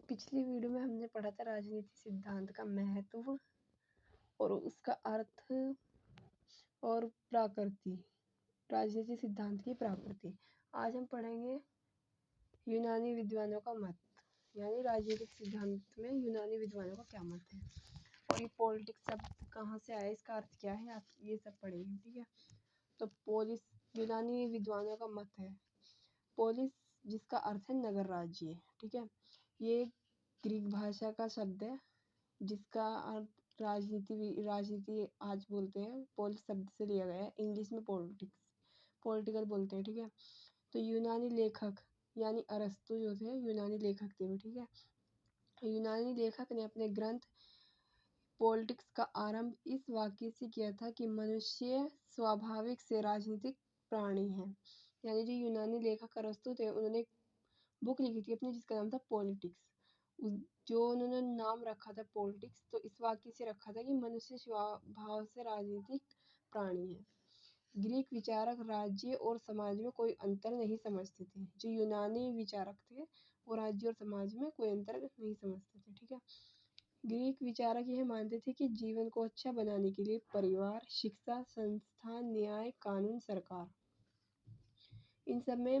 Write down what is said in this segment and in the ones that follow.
पिछली वीडियो में हमने पढ़ा था राजनीति सिद्धांत का महत्व और उसका अर्थ और प्रकृति, राजनीति सिद्धांत की प्रकृति। आज हम पढ़ेंगे यूनानी विद्वानों का मत, यानी राजनीतिक सिद्धांत में यूनानी विद्वानों का क्या मत है और ये पॉलिटिक्स शब्द कहाँ से आया, इसका अर्थ क्या है, आप ये सब पढ़ेंगे। ठीक है, तो पोलिस यूनानी विद्वानों का मत है पोलिस, जिसका अर्थ है नगर राज्य। ठीक है, ये ग्रीक भाषा का शब्द है जिसका अर्थ राजनीति आज बोलते हैं, पोलिस शब्द से लिया गया है। इंग्लिश में पॉलिटिकल बोलते हैं। ठीक है, तो यूनानी लेखक यानी अरस्तु जो थे यूनानी लेखक थे वो। ठीक है, यूनानी लेखक ने अपने ग्रंथ पॉलिटिक्स का आरंभ इस वाक्य से किया था कि मनुष्य स्वाभाविक से राजनीतिक प्राणी है। यानी जो यूनानी लेखक अरस्तु थे उन्होंने एक बुक लिखी थी अपनी जिसका नाम था पॉलिटिक्स। जो उन्होंने नाम रखा था पॉलिटिक्स, तो इस वाक्य से रखा था कि मनुष्य स्वभाव से राजनीतिक प्राणी है। ग्रीक विचारक राज्य और समाज में कोई अंतर नहीं समझते थे। जो यूनानी विचारक थे वो राज्य और समाज में कोई अंतर नहीं समझते थे। ठीक है, ग्रीक विचारक यह मानते थे कि जीवन को अच्छा बनाने के लिए परिवार, शिक्षा, संस्थान, न्याय, कानून, सरकार इन सब में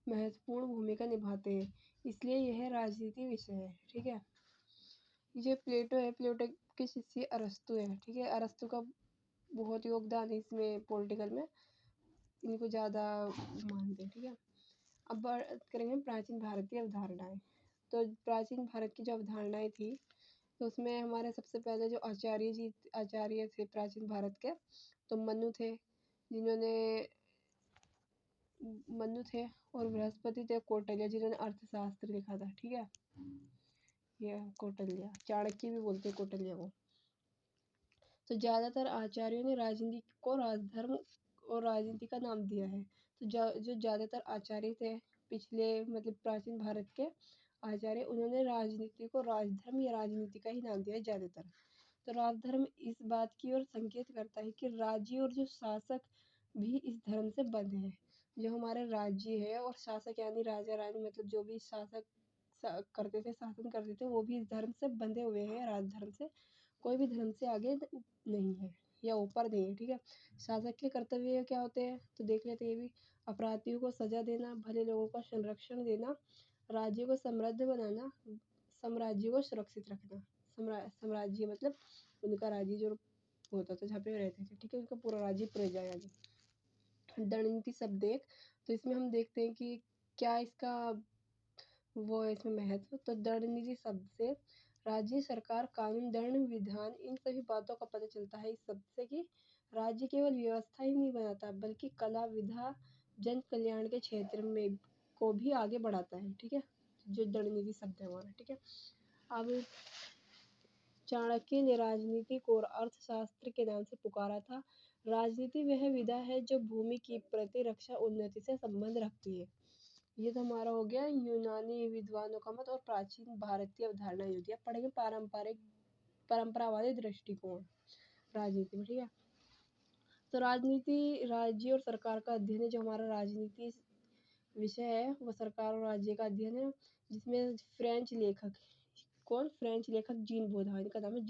महत्वपूर्ण भूमिका निभाते हैं, इसलिए यह राजनीति विषय है। ठीक है, ये प्लेटो है, प्लेटो के शिष्य अरस्तु है। ठीक है, अरस्तु का बहुत योगदान है इसमें, पॉलिटिकल में इनको ज़्यादा मानते हैं। ठीक है, अब बात करेंगे प्राचीन भारत की अवधारणाएं। तो प्राचीन भारत की जो अवधारणाएं थी, तो उसमें हमारे सबसे पहले जो आचार्य थे प्राचीन भारत के, तो मनु थे और बृहस्पति थे, कौटिल्य जिन्होंने अर्थशास्त्र लिखा था। ठीक है, ये कौटिल्य, चाणक्य भी बोलते हैं कौटिल्य को। तो ज़्यादातर आचार्यों ने राजनीति को राजधर्म और राजनीति का नाम दिया है। तो जो ज़्यादातर आचार्य थे पिछले मतलब प्राचीन भारत के आचार्य, उन्होंने राजनीति को राजधर्म या राजनीति का ही नाम दिया है ज़्यादातर। तो राजधर्म इस बात की ओर संकेत करता है कि राज्य और जो शासक भी इस धर्म से बंधे हैं। जो हमारे राज्य है और शासक यानी राजा रानी, मतलब जो भी शासन करते थे वो भी इस धर्म से बंधे हुए हैं, राजधर्म से। कोई भी धर्म से आगे नहीं है या ऊपर नहीं है। ठीक है, शासक के कर्तव्य क्या होते हैं तो देख लेते हैं ये भी। अपराधियों को सजा देना, भले लोगों का संरक्षण देना, राज्य को समृद्ध बनाना, साम्राज्य को सुरक्षित रखना। साम्राज्य मतलब उनका राज्य जो होता था जहाँ पे रहते थे। ठीक है, उनका पूरा राज्य प्रजा यानी। दंडनीति शब्द एक, तो इसमें हम देखते हैं कि क्या इसका वो है इसमें महत्व। तो दंडनीति शब्द से राज्य, सरकार, कानून, दंड, विधान इन सभी बातों का पता चलता है इस शब्द से कि राज्य केवल व्यवस्था ही नहीं बनाता बल्कि कला, विधा, जन कल्याण के क्षेत्र में को भी आगे बढ़ाता है। ठीक है, जो दंडनीति शब्द है हमारा। ठीक है, अब चाणक्य ने राजनीति को अर्थशास्त्र के नाम से पुकारा था। राजनीति वह विधा है जो भूमि की प्रतिरक्षा उन्नति से संबंध रखती है। ये तो हमारा हो गया यूनानी विद्वानों का मत और प्राचीन भारतीय अवधारणा युद्ध। पढ़ेंगे परंपरावादी दृष्टिकोण राजनीति में। ठीक है, तो राजनीति राज्य और सरकार का अध्ययन है। जो हमारा राजनीति विषय है वो सरकार और राज्य का अध्ययन है, जिसमें फ्रेंच लेखक जीन बोधा, इनका नाम है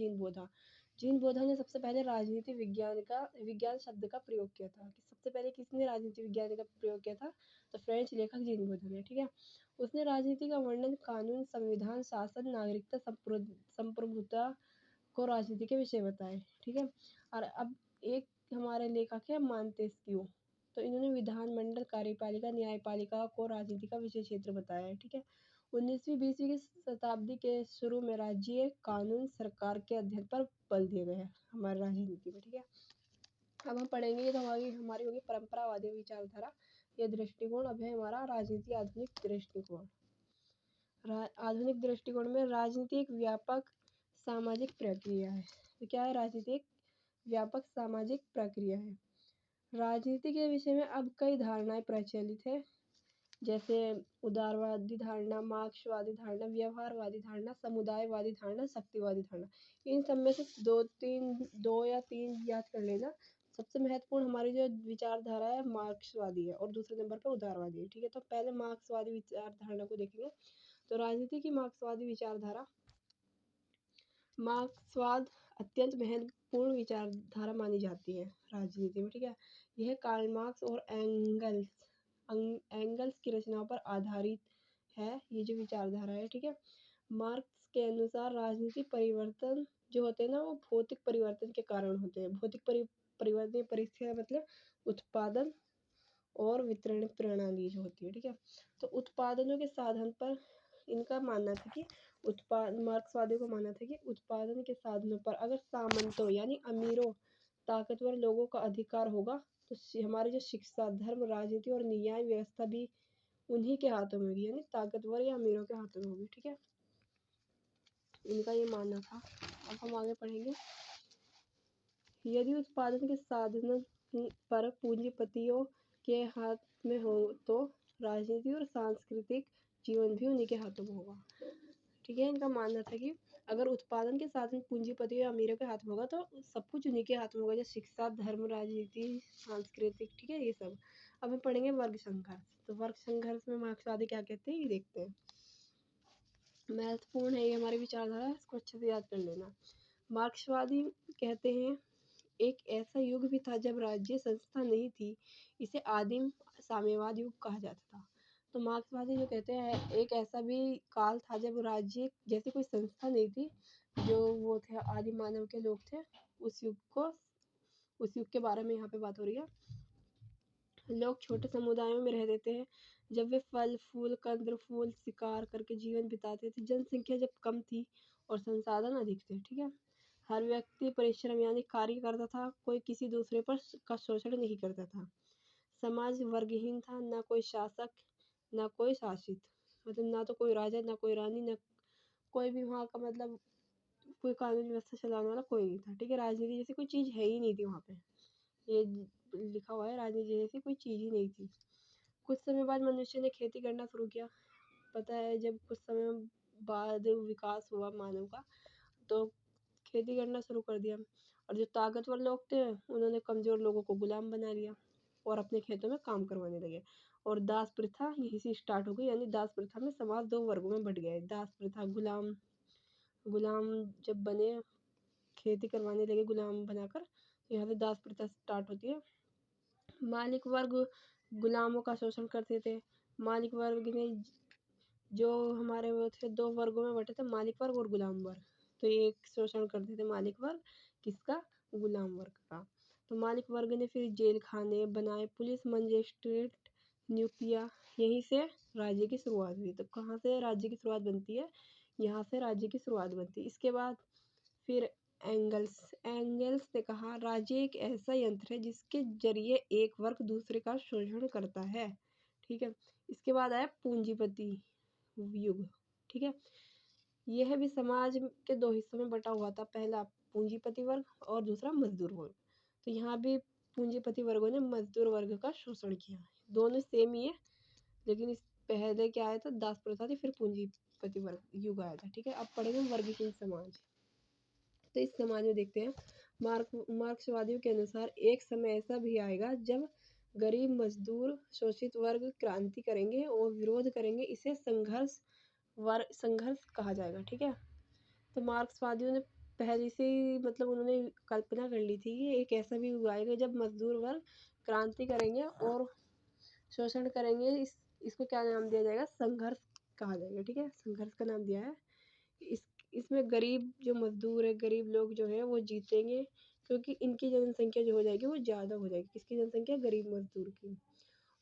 जीन बोधा ने सबसे पहले राजनीति विज्ञान शब्द का प्रयोग किया था। कि सबसे पहले किसने राजनीति विज्ञान का प्रयोग किया था तो फ्रेंच लेखक जीन बोधा ने। ठीक है, उसने राजनीति का वर्णन कानून, संविधान, शासन, नागरिकता, संप्रभुता को राजनीति के विषय बताए। ठीक है, और अब एक हमारे लेखक है मांतेस्क्यू, तो इन्होंने विधानमंडल, कार्यपालिका, न्यायपालिका को राजनीति का विषय क्षेत्र बताया है। ठीक है, 19वीं-20वीं की शताब्दी के शुरू में राज्य, कानून, सरकार के अध्ययन पर बल दिया गया हमारी राजनीति में। ठीक है, अब हम पढ़ेंगे, ये तो हमारी होगी परंपरावादी विचारधारा, यह दृष्टिकोण। अब है हमारा राजनीति आधुनिक दृष्टिकोण। आधुनिक दृष्टिकोण में राजनीति एक व्यापक सामाजिक प्रक्रिया है। तो क्या है राजनीति? एक व्यापक सामाजिक प्रक्रिया है। राजनीति के विषय में अब कई धारणाएं प्रचलित है, जैसे उदारवादी धारणा, मार्क्सवादी धारणा, व्यवहारवादी धारणा, समुदायवादी धारणा, शक्तिवादी धारणा। इन सब में से दो या तीन याद कर लेना। सबसे महत्वपूर्ण हमारी जो विचारधारा है मार्क्सवादी है और दूसरे नंबर पर उदारवादी है। ठीक है, तो पहले मार्क्सवादी विचारधारणा को देखेंगे। तो राजनीति की मार्क्सवादी विचारधारा। मार्क्सवाद अत्यंत महत्वपूर्ण विचारधारा मानी जाती है राजनीति में, ठीक है। यह कार्ल मार्क्स और एंगल्स की रचनाओं पर आधारित है, ये जो विचारधारा है, ठीक है। मार्क्स के अनुसार राजनीतिक परिवर्तन जो होते हैं ना, वो भौतिक परिवर्तन के कारण होते हैं। भौतिक परिवर्तन परिस्थितियाँ मतलब उत्पादन और वितरण प्रणाली जो होती है, ठीक है। तो उत्पादनों के साधन पर इनका मानना था कि मार्क्सवादियों को मानना था कि उत्पादन के साधनों पर अगर सामंतों यानी अमीरों, ताकतवर लोगों का अधिकार होगा, तो हमारी जो शिक्षा, धर्म, राजनीति और न्याय व्यवस्था भी उन्हीं के हाथों में होगी, यानी ताकतवर या अमीरों के हाथों में होगी, ठीक है। इनका ये मानना था। अब हम आगे पढ़ेंगे। यदि उत्पादन के साधनों पर पूंजीपतियों के हाथ में हो तो राजनीति और सांस्कृतिक जीवन भी उन्हीं के हाथों में होगा, ठीक है। इनका मानना था कि अगर उत्पादन के साधन पूंजीपतियों या अमीरों के हाथ में होगा तो सब कुछ उन्हीं के हाथ में होगा, जैसे शिक्षा, धर्म, राजनीति, सांस्कृतिक, ठीक है, ये सब। अब हम पढ़ेंगे वर्ग संघर्ष। तो वर्ग संघर्ष में मार्क्सवादी क्या कहते हैं, ये देखते हैं। महत्वपूर्ण है ये हमारी विचारधारा, इसको अच्छे से याद कर लेना। मार्क्सवादी कहते हैं एक ऐसा युग भी था जब राज्य संस्था नहीं थी, इसे आदिम साम्यवाद युग कहा जाता था। तो मार्क्सवादी जो कहते हैं एक ऐसा भी काल था जब राज्य जैसी कोई संस्था नहीं थी, जो वो थे आदिम मानव के लोग थे, उस युग के बारे में यहाँ पे बात हो रही है। लोग छोटे समुदायों में रहते थे, जब वे फल फूल कंद फूल शिकार करके जीवन बिताते थे। जनसंख्या जब कम थी और संसाधन अधिक थे, ठीक है। हर व्यक्ति परिश्रम यानी कार्य करता था, कोई किसी दूसरे पर का शोषण नहीं करता था। समाज वर्गहीन था, ना कोई शासक ना कोई शासित, मतलब ना तो कोई राजा ना कोई रानी, ना कोई भी वहाँ का मतलब कोई कानून व्यवस्था चलाने वाला कोई नहीं था, ठीक है। राजनीति जैसी कोई चीज़ है ही नहीं थी वहाँ पे, ये लिखा हुआ है, राजनीति जैसी कोई चीज़ ही नहीं थी। कुछ समय बाद मनुष्य ने खेती करना शुरू किया। पता है जब कुछ समय बाद विकास हुआ मानव का, तो खेती करना शुरू कर दिया, और जो ताकतवर लोग थे उन्होंने कमज़ोर लोगों को गुलाम बना लिया और अपने खेतों में काम करवाने लगे, और दास प्रथा यहीं से स्टार्ट हो गई। यानी दास प्रथा में समाज दो वर्गों में बढ़ गया है। दास प्रथा, गुलाम जब बने, खेती करवाने लगे गुलाम बनाकर, तो यहाँ से दास प्रथा स्टार्ट होती है। मालिक वर्ग गुलामों का शोषण करते थे। मालिक वर्ग ने जो हमारे वो थे, दो वर्गों में बटे थे, मालिक वर्ग और गुलाम वर्ग। तो ये शोषण करते थे मालिक वर्ग किसका, गुलाम वर्ग का। तो मालिक वर्ग ने फिर जेल खाने बनाए, पुलिस मजिस्ट्रेट नियुक्त किया। यहीं से राज्य की शुरुआत हुई। तो कहाँ से राज्य की शुरुआत बनती है, यहाँ से राज्य की शुरुआत बनती है। इसके बाद फिर एंगल्स ने कहा राज्य एक ऐसा यंत्र है जिसके जरिए एक वर्ग दूसरे का शोषण करता है, ठीक है। इसके बाद आया पूंजीपति युग, ठीक है। यह भी समाज के दो हिस्सों में बटा हुआ था, पहला पूंजीपति वर्ग और दूसरा मजदूर वर्ग। तो यहाँ भी पूंजीपति वर्गों ने मजदूर वर्ग का शोषण किया। दोनों सेम ही है, लेकिन इस पहले क्या आया था, दास प्रथा थी, फिर पूंजीपति वर्ग युग आया था, ठीक है। अब पढ़ेंगे वर्गहीन समाज। तो इस समाज में देखते हैं मार्क्सवादियों के अनुसार एक समय ऐसा भी आएगा जब गरीब मजदूर शोषित वर्ग क्रांति करेंगे और विरोध करेंगे, इसे संघर्ष कहा जाएगा, ठीक है। तो मार्क्सवादियों ने पहले से ही मतलब उन्होंने कल्पना कर ली थी कि एक ऐसा भी युग आएगा जब मजदूर वर्ग क्रांति करेंगे और शोषण करेंगे। इसको क्या नाम दिया जाएगा, संघर्ष कहा जाएगा, ठीक है। संघर्ष का नाम दिया है। इसमें गरीब जो मजदूर है, गरीब लोग जो है वो जीतेंगे, क्योंकि इनकी जनसंख्या जो हो जाएगी वो ज़्यादा हो जाएगी। किसकी जनसंख्या, गरीब मजदूर की।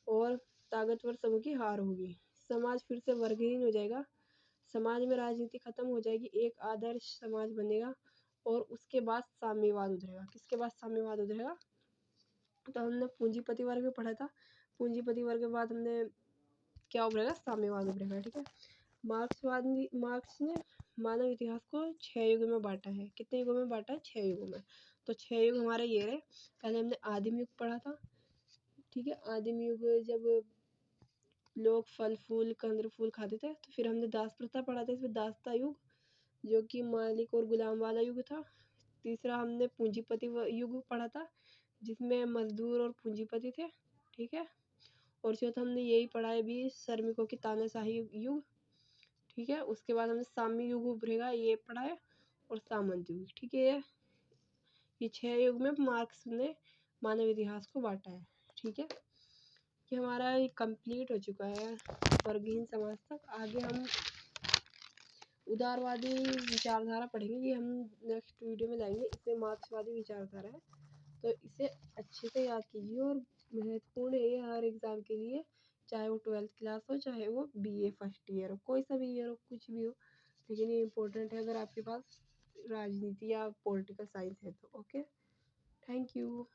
और ताकतवर समूह की हार होगी। समाज फिर से वर्गहीन हो जाएगा। समाज में राजनीति खत्म हो जाएगी, एक आदर्श समाज बनेगा, और उसके बाद साम्यवाद उभरेगा। किसके बाद साम्यवाद उभरेगा, तो हमने पूंजीपति वर्ग में पढ़ा था। पूंजीपति वर्ग के बाद हमने क्या उभरेगा, साम्यवाद उभरेगा, ठीक है। मार्क्स ने मानव इतिहास को 6 युगों में बांटा है। कितने युगों में बांटा है, 6 युगों में। तो 6 युग हमारे ये रहे। पहले हमने आदिम युग पढ़ा था, ठीक है। आदिम युग जब लोग फल फूल कंद फूल खाते थे। तो फिर हमने दास प्रथा पढ़ा था, इसमें दासता युग जो कि मालिक और गुलाम वाला युग था। तीसरा हमने पूंजीपति युग पढ़ा था, जिसमें मजदूर और पूंजीपति थे, ठीक है। और चौथा हमने यही पढ़ा है भी, श्रमिकों की तानाशाही युग, ठीक है। उसके बाद हमने साम्य युग उभरेगा ये पढ़ा है, और सामंत युग, ठीक है। ये 6 युग में मार्क्स ने मानव इतिहास को बांटा है, ठीक है। ये हमारा कंप्लीट हो चुका है वर्गहीन समाज तक। आगे हम उदारवादी विचारधारा पढ़ेंगे, ये हम नेक्स्ट वीडियो में लाएंगे। इसमें मार्क्सवादी विचारधारा है, तो इसे अच्छे से याद कीजिए और महत्वपूर्ण है ये हर एग्ज़ाम के लिए, चाहे वो 12th क्लास हो, चाहे वो BA फर्स्ट ईयर हो, कोई सा भी ईयर हो, कुछ भी हो, लेकिन ये इम्पोर्टेंट है अगर आपके पास राजनीति या पॉलिटिकल साइंस है तो। Okay, thank you.